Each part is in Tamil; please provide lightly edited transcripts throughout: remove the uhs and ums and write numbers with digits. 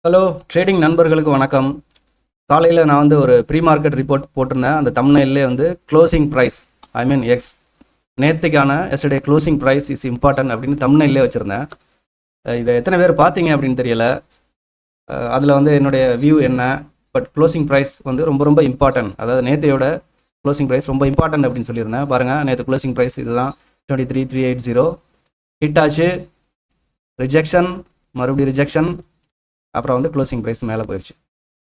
ஹலோ ட்ரேடிங் நண்பர்களுக்கு வணக்கம். காலையில் நான் வந்து ஒரு ப்ரீ மார்க்கெட் ரிப்போர்ட் போட்டிருந்தேன். அந்த தம்ப்நெயிலே வந்து க்ளோசிங் ப்ரைஸ் நேற்றுக்கான yesterday closing price is important அப்படின்னு தம்ப்நெயிலே வச்சுருந்தேன். இதை எத்தனை பேர் பார்த்தீங்க அப்படின்னு தெரியல. அதில் வந்து என்னுடைய வியூ என்ன, பட் க்ளோசிங் ப்ரைஸ் வந்து ரொம்ப ரொம்ப இம்பார்ட்டன்ட். அதாவது நேற்றையோட க்ளோசிங் ப்ரைஸ் ரொம்ப இம்பார்ட்டன்ட் அப்படின்னு சொல்லியிருந்தேன். பாருங்கள், நேற்று க்ளோசிங் ப்ரைஸ் இதுதான் 23,380 ஹிட் ஆச்சு. ரிஜெக்ஷன், மறுபடியும் ரிஜெக்ஷன், அப்புறம் வந்து க்ளோசிங் ப்ரைஸ் மேலே போயிடுச்சு.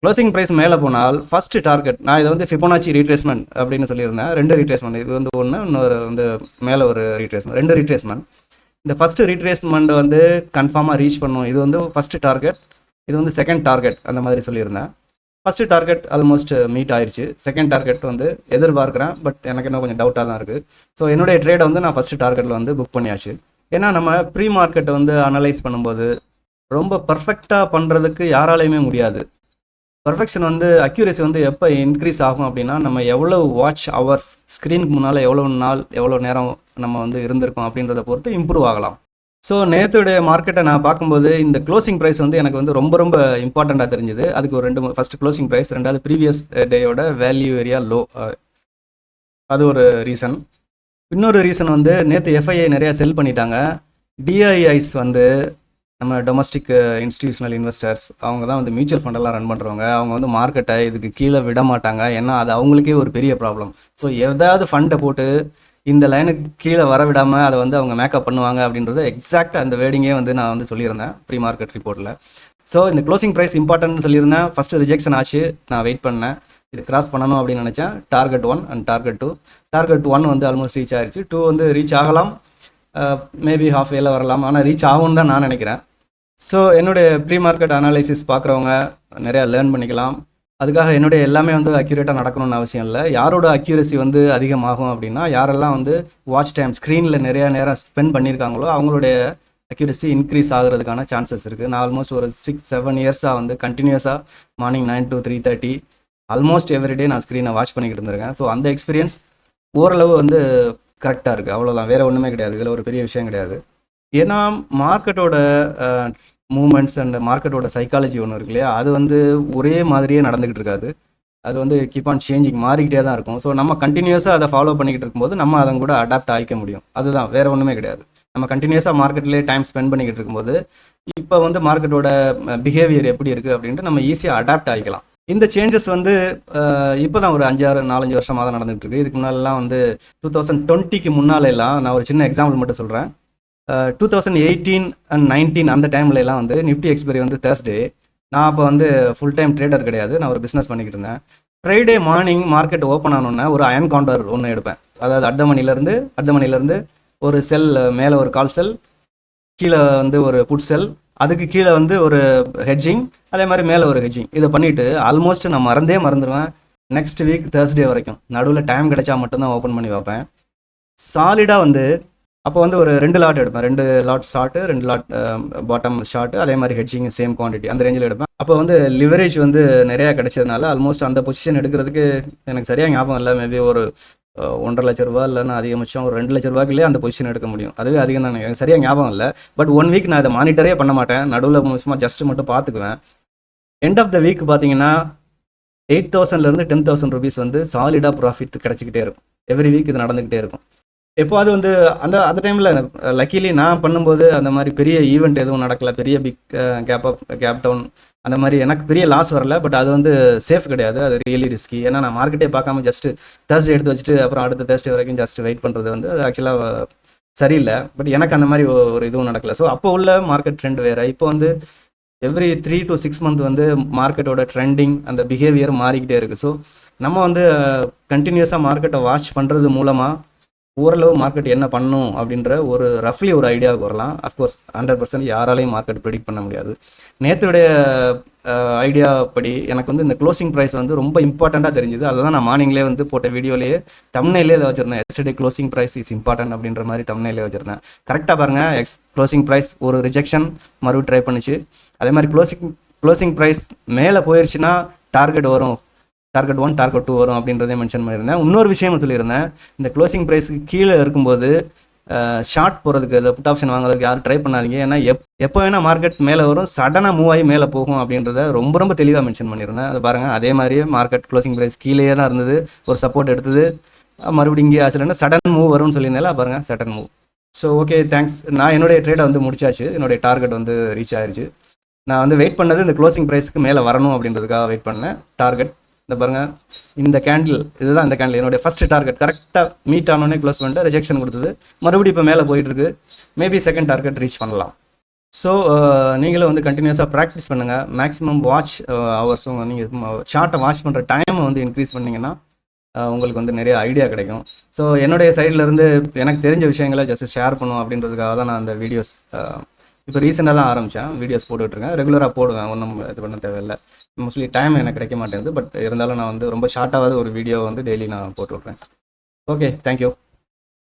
க்ளோசிங் ப்ரைஸ் மேலே போனால் ஃபஸ்ட்டு டார்கெட், நான் இதை வந்து ஃபிபோனாச்சி ரீட்ரேஸ்மெண்ட் அப்படின்னு சொல்லியிருந்தேன். 2 ரீட்ரேஸ்மெண்ட், இது வந்து ஒன்று, இன்னொரு வந்து மேலே ஒரு ரீட்ரேஸ்மெண்ட், 2 ரீட்ரேஸ்மெண்ட். இந்த ஃபஸ்ட்டு ரீட்ரேஸ்மெண்ட் வந்து கன்ஃபார்மாக ரீச் பண்ணும். இது வந்து ஃபஸ்ட்டு டார்கெட், இது வந்து செகண்ட் டார்கெட், அந்த மாதிரி சொல்லியிருந்தேன். ஃபஸ்ட்டு டார்கெட் ஆல்மோஸ்ட் மீட் ஆயிடுச்சு. செகண்ட் டார்கெட் வந்து எதிர்பார்க்குறேன், பட் எனக்கு இன்னும் கொஞ்சம் டவுட்டாக தான் இருக்குது. ஸோ என்னுடைய ட்ரேடை வந்து நான் ஃபஸ்ட்டு டார்கெட்டில் வந்து புக் பண்ணியாச்சு. ஏன்னா நம்ம ப்ரீ மார்க்கெட்டை வந்து அனலைஸ் பண்ணும்போது ரொம்ப பர்ஃபெக்டாக பண்ணுறதுக்கு யாராலையுமே முடியாது. பர்ஃபெக்ஷன் வந்து அக்யூரேசி வந்து எப்போ இன்க்ரீஸ் ஆகும் அப்படின்னா, நம்ம எவ்வளோ வாட்ச் ஹவர்ஸ் ஸ்க்ரீனுக்கு முன்னால் எவ்வளோ நாள் எவ்வளோ நேரம் நம்ம வந்து இருந்திருக்கோம் அப்படின்றத பொறுத்து இம்ப்ரூவ் ஆகலாம். ஸோ நேற்றுடைய மார்க்கெட்டை நான் பார்க்கும்போது இந்த க்ளோசிங் ப்ரைஸ் வந்து எனக்கு வந்து ரொம்ப ரொம்ப இம்பார்ட்டண்ட்டாக தெரிஞ்சுது. அதுக்கு ஒரு 2 ஃபஸ்ட்டு க்ளோசிங் ப்ரைஸ், ரெண்டாவது ப்ரீவியஸ் டேயோட வேல்யூ ஏரியா லோ, அது ஒரு ரீசன். இன்னொரு ரீசன் வந்து நேற்று எஃப்ஐஐ நிறையா செல் பண்ணிட்டாங்க. டிஐஐஸ் வந்து நம்ம டொமஸ்டிக் இன்ஸ்டிடியூஷனல் இன்வெஸ்டர்ஸ், அவங்க தான் வந்து மியூச்சுவல் ஃபண்டெல்லாம் ரன் பண்ணுறவங்க. அவங்க வந்து மார்க்கெட்டை இதுக்கு கீழே விட மாட்டாங்க. ஏன்னா அது அவங்களுக்கே ஒரு பெரிய ப்ராப்ளம். ஸோ ஏதாவது ஃபண்டை போட்டு இந்த லைனுக்கு கீழே வர விடாமல் அதை வந்து அவங்க மேக்கப் பண்ணுவாங்க அப்படின்றது எக்ஸாக்டாக அந்த வேர்டிங்கே வந்து நான் வந்து சொல்லியிருந்தேன் ப்ரீ மார்க்கெட் ரிப்போர்ட்டில். ஸோ இந்த க்ளோசிங் ப்ரைஸ் இம்பார்ட்டன்ட்னு சொல்லியிருந்தேன். ஃபஸ்ட்டு ரிஜெக்ஷன் ஆச்சு, நான் வெயிட் பண்ணேன். இது கிராஸ் பண்ணணும் அப்படின்னு நினச்சேன். Target 1 and target 2. டார்கெட் 1 வந்து ஆல்மோஸ்ட் ரீச் ஆயிடுச்சு. 2 வந்து ரீச் ஆகலாம், மேபி ஹாஃப் வேல வரலாம், ஆனால் ரீச் ஆகும்னு தான் நான் நினைக்கிறேன். ஸோ என்னுடைய ப்ரீ மார்க்கெட் அனாலிசிஸ் பார்க்குறவங்க நிறையா லேர்ன் பண்ணிக்கலாம். அதுக்காக என்னுடைய எல்லாமே வந்து அக்யூரேட்டாக நடக்கணும்னு அவசியம் இல்லை. யாரோட அக்யூரசி வந்து அதிகமாகும் அப்படின்னா, யாரெல்லாம் வந்து வாட்ச் டைம் ஸ்க்ரீனில் நிறையா நேரம் ஸ்பெண்ட் பண்ணியிருக்காங்களோ அவங்களுடைய அக்யூரசி இன்க்ரீஸ் ஆகிறதுக்கான சான்சஸ் இருக்குது. நான் ஆல்மோஸ்ட் ஒரு 6-7 இயர்ஸாக வந்து கண்டினியூஸாக மார்னிங் 9 to 3:30 ஆல்மோஸ்ட் எவ்ரிடே நான் ஸ்க்ரீனை வாட்ச் பண்ணிக்கிட்டு இருந்திருக்கேன். ஸோ அந்த எக்ஸ்பீரியன்ஸ் ஓரளவு வந்து கரெக்டாக இருக்குது, அவ்வளோதான். வேறு ஒன்றுமே கிடையாது, இதில் ஒரு பெரிய விஷயம் கிடையாது. ஏன்னா மார்க்கெட்டோட மூமெண்ட்ஸ் அண்ட் மார்க்கெட்டோட சைக்காலஜி ஒன்று இருக்கு இல்லையா, அது வந்து ஒரே மாதிரியே நடந்துக்கிட்டு இருக்காது. அது வந்து கீப் ஆன் சேஞ்சிங், மாறிக்கிட்டே தான் இருக்கும். ஸோ நம்ம கண்டினியூஸாக அதை ஃபாலோ பண்ணிக்கிட்டு இருக்கும்போது நம்ம அதை கூட அடாப்ட் ஆகிக்க முடியும். அதுதான், வேறு ஒன்றுமே கிடையாது. நம்ம கண்டினியூஸாக மார்க்கெட்லேயே டைம் ஸ்பெண்ட் பண்ணிக்கிட்டு இருக்கும்போது இப்போ வந்து மார்க்கெட்டோட பிஹேவியர் எப்படி இருக்குது அப்படின்ட்டு நம்ம ஈஸியாக அடாப்ட் ஆகிக்கலாம். இந்த சேஞ்சஸ் வந்து இப்போ தான் ஒரு 4-5 வருஷமாக தான் நடந்துகிட்டு இருக்கு. இதுக்கு முன்னாலெலாம் வந்து 2020க்கு முன்னால எல்லாம், நான் ஒரு சின்ன எக்ஸாம்பிள் மட்டும் சொல்கிறேன். 2018 and 19 அந்த டைம்லலாம் வந்து நிஃப்டி எக்ஸ்பைரி வந்து தேர்ஸ்டே. நான் அப்போ வந்து ஃபுல் டைம் ட்ரேடர் கிடையாது, நான் ஒரு பிஸ்னஸ் பண்ணிக்கிட்டு இருந்தேன். ஃப்ரைடே மார்னிங் மார்க்கெட் ஓப்பன் ஆனோன்னே ஒரு அயன் கவுண்டர் ஒன்று எடுப்பேன். அதாவது அடுத்த மணிலேருந்து ஒரு செல், மேலே ஒரு கால் செல், கீழே வந்து ஒரு புட் செல், அதுக்கு கீழே வந்து ஒரு ஹெட்ஜிங், அதே மாதிரி மேலே ஒரு ஹெட்ஜிங். இதை பண்ணிவிட்டு ஆல்மோஸ்ட் நான் மறந்துடுவேன் நெக்ஸ்ட் வீக் தேர்ஸ்டே வரைக்கும். நடுவில் டைம் கிடைச்சா மட்டும்தான் ஓப்பன் பண்ணி பார்ப்பேன். சாலிடாக வந்து அப்போ வந்து ஒரு 2 லாட் எடுப்பேன். 2 lot short, 2 lot bottom short, அதே மாதிரி ஹெட்ஜிங் சேம் குவான்டிட்டி, அந்த ரேஞ்சில் எடுப்பேன். அப்போ வந்து லிவரேஜ் வந்து நிறையா கிடைச்சதுனால ஆல்மோஸ்ட் அந்த பொசிஷன் எடுக்கிறதுக்கு எனக்கு சரியாக ஞாபகம் இல்லை. மேபி ஒரு 1.5 லட்ச ரூபா, இல்லைன்னா அதிகபட்சம் ஒரு 2 லட்ச ரூபாய்க்குள்ளே அந்த பொசிஷன் எடுக்க முடியும். அதுவே அதிகம் தான், எனக்கு சரியாக ஞாபகம் இல்லை. பட் 1 வீக் நான் அதை மானிட்டரே பண்ண மாட்டேன், நடுவில் சும்மா ஜஸ்ட் மட்டும் பார்த்துக்குவேன். எண்ட் ஆஃப் த வீக் பார்த்தீங்கன்னா 8,000லேருந்து 10,000 ருபீஸ் வந்து சாலிடாக ப்ராஃபிட் கிடச்சிக்கிட்டே இருக்கும். எவ்ரி வீக் இது நடந்துக்கிட்டே இருக்கும். எப்போ அது வந்து அந்த டைமில் லக்கிலி நான் பண்ணும்போது அந்த மாதிரி பெரிய ஈவெண்ட் எதுவும் நடக்கலை. பெரிய பிக் கேப் டவுன் அந்த மாதிரி எனக்கு பெரிய லாஸ் வரல. பட் அது வந்து சேஃப் கிடையாது, அது ரியலி ரிஸ்கி. ஏன்னா நான் மார்க்கெட்டே பார்க்காம ஜஸ்ட் தேர்ஸ்டே எடுத்து வச்சுட்டு அப்புறம் அடுத்த தேர்ஸ்டே வரைக்கும் ஜஸ்ட் வெயிட் பண்ணுறது வந்து அது ஆக்சுவலாக சரியில்லை. பட் எனக்கு அந்த மாதிரி ஒரு இதுவும் நடக்கலை. ஸோ அப்போ உள்ள மார்க்கெட் ட்ரெண்ட் வேறு. இப்போ வந்து எவ்ரி 3 to 6 மந்த் வந்து மார்க்கெட்டோட ட்ரெண்டிங், அந்த பிஹேவியர் மாறிக்கிட்டே இருக்குது. ஸோ நம்ம வந்து கண்டினியூஸாக மார்க்கெட்டை வாட்ச் பண்ணுறது மூலமாக ஓரளவு மார்க்கெட் என்ன பண்ணும் அப்படின்ற ஒரு ரஃப்லி ஒரு ஐடியாவுக்கு வரலாம். அஃப்கோர்ஸ் 100% யாராலையும் மார்க்கெட் ப்ரெடிக்ட் பண்ண முடியாது. நேற்றுடைய ஐடியா படி எனக்கு வந்து இந்த க்ளோசிங் ப்ரைஸ் வந்து ரொம்ப இம்பார்ட்டண்ட்டாக தெரிஞ்சுது. அதை தான் நான் மார்னிங்லேயே வந்து போட்ட வீடியோலேயே தம்ப்நெயிலே அதை வச்சுருந்தேன். Yesterday closing price is important அப்படின்ற மாதிரி தம்ப்நெயிலே வச்சுருந்தேன். கரெக்டாக பாருங்கள், க்ளோசிங் ப்ரைஸ் ஒரு ரிஜெக்ஷன் மறுபடியும் ட்ரை பண்ணிச்சு. அதே மாதிரி க்ளோசிங் ப்ரைஸ் மேலே போயிடுச்சுன்னா டார்கெட் வரும், டார்கெட் 1 டார்கெட் 2 வரும் அப்படின்றதே மென்ஷன் பண்ணியிருந்தேன். இன்னொரு விஷயம் சொல்லியிருந்தேன், இந்த க்ளோசிங் ப்ரைஸுக்கு கீழே இருக்கும்போது ஷார்ட் போகிறதுக்கு இந்த புட் ஆப்ஷன் வாங்குறதுக்கு யாரும் ட்ரை பண்ணாதீங்க. ஏன்னா எப்போ வேணால் மார்க்கெட் மேலே வரும், சடனாக மூவ் ஆகி மேலே போகும் அப்படின்றத ரொம்ப ரொம்ப தெளிவாக மென்ஷன் பண்ணியிருந்தேன். அது பாருங்கள், அதே மாதிரியே மார்க்கெட் க்ளோசிங் ப்ரைஸ் கீழேயே தான் இருந்தது, ஒரு சப்போர்ட் எடுத்தது, மறுபடியும் இங்கே ஆச்சுன்னா சடன் மூவ் வரும்னு சொல்லியிருந்தால பாருங்கள் sudden move. So okay, thanks. நான் என்னுடைய ட்ரேடை வந்து முடிச்சாச்சு, என்னுடைய டார்கெட் வந்து ரீச் ஆயிடுச்சு. நான் வந்து வெயிட் பண்ணது இந்த க்ளோசிங் ப்ரைஸ்க்கு மேலே வரணும் அப்படின்றதுக்காக வெயிட் பண்ணேன். டார்கெட் இந்த பாருங்கள், இந்த கேண்டில், இதுதான் இந்த கேண்டில் என்னுடைய ஃபஸ்ட்டு டார்கெட். கரெக்டாக மீட் ஆனோடனே க்ளோஸ் பண்ணிட்டு ரிஜெக்ஷன் கொடுத்தது, மறுபடியும் இப்போ மேலே போயிட்டுருக்கு. மேபி செகண்ட் டார்கெட் ரீச் பண்ணலாம். ஸோ நீங்களும் வந்து கண்டினியூஸாக ப்ராக்டிஸ் பண்ணுங்கள். மேக்ஸிமம் வாட்ச் ஹவர்ஸும் நீங்கள் சார்ட்டை வாட்ச் பண்ணுற டைமை வந்து இன்க்ரீஸ் பண்ணிங்கன்னா உங்களுக்கு வந்து நிறைய ஐடியா கிடைக்கும். ஸோ என்னுடைய சைட்லேருந்து எனக்கு தெரிஞ்ச விஷயங்களை ஜஸ்ட் ஷேர் பண்ணும் அப்படின்றதுக்காக தான் நான் அந்த வீடியோஸ் இப்போ ரீசெண்டாக தான் ஆரம்பித்தேன், வீடியோஸ் போட்டுட்ருக்கேன். ரெகுலராக போடுவேன், ஒன்றும் இது பண்ண தேவையில்லை. மோஸ்ட்லி டைம் எனக்கு கிடைக்க மாட்டேங்குது, பட் இருந்தாலும் நான் வந்து ரொம்ப ஷார்ட்டாவது ஒரு வீடியோ வந்து டெய்லி நான் போட்டு விட்றேன். Okay, thank you.